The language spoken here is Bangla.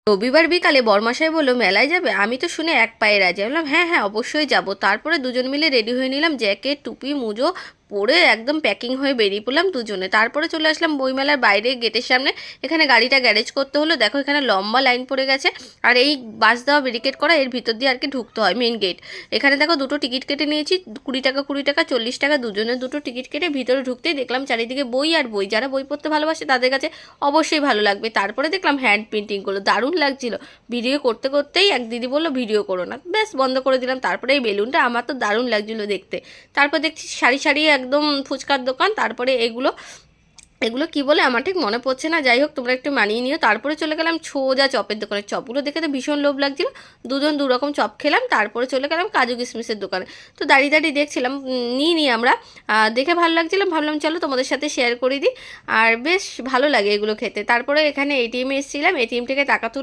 রবিবার বিকালে বরমাসাই বললো মেলায় যাবে, আমি তো শুনে এক পায়ে রাজি। বললাম হ্যাঁ হ্যাঁ অবশ্যই যাব। তারপরে দুজন মিলে রেডি হয়ে নিলাম, জ্যাকেট টুপি মুজো পরে একদম প্যাকিং হয়ে বেরিয়ে পড়লাম দুজনে। তারপরে চলে আসলাম বইমেলার বাইরে গেটের সামনে। এখানে গাড়িটা গ্যারেজ করতে হলো, দেখো এখানে লম্বা লাইন পড়ে গেছে। আর এই বাস দেওয়া ব্যারিকেড করা, এর ভিতর দিয়ে আর কি ঢুকতে হয়, মেন গেট। এখানে দেখো দুটো টিকিট কেটে নিয়েছি, 20 টাকা 20 টাকা 40 টাকা দুজনে দুটো টিকিট কেটে ভিতরে ঢুকতেই দেখলাম চারিদিকে বই আর বই। যারা বই পড়তে ভালোবাসে তাদের কাছে অবশ্যই ভালো লাগবে। তারপরে দেখলাম হ্যান্ড পেন্টিংগুলো দারুণ লাগছিল। ভিডিও করতে করতেই এক দিদি বললো ভিডিও করো না, ব্যাস বন্ধ করে দিলাম। তারপরে এই বেলুনটা আমার তো দারুণ লাগছিলো দেখতে। তারপর দেখছি সারি সারি একদম ফুচকার দোকান। তারপরে এগুলো এগুলো কি বলে আমার ঠিক মনে পড়ছে না, যাই হোক তোমরা একটু মানিয়ে নিও। তারপরে চলে গেলাম সোজা চপের দোকানে। চপগুলো দেখে তো ভীষণ লোভ লাগছিল, দুজন দু রকম চপ খেলাম। তারপরে চলে গেলাম কাজু কিশমিশের দোকানে। তো দাঁড়িয়ে দাঁড়িয়ে দেখছিলাম, নিই আমরা। দেখে ভালো লাগছিলাম, ভাবলাম চলো তোমাদের সাথে শেয়ার করে দিই। আর বেশ ভালো লাগে এগুলো খেতে। তারপরে এখানে এটিএমে এসেছিলাম, এটিএম থেকে টাকা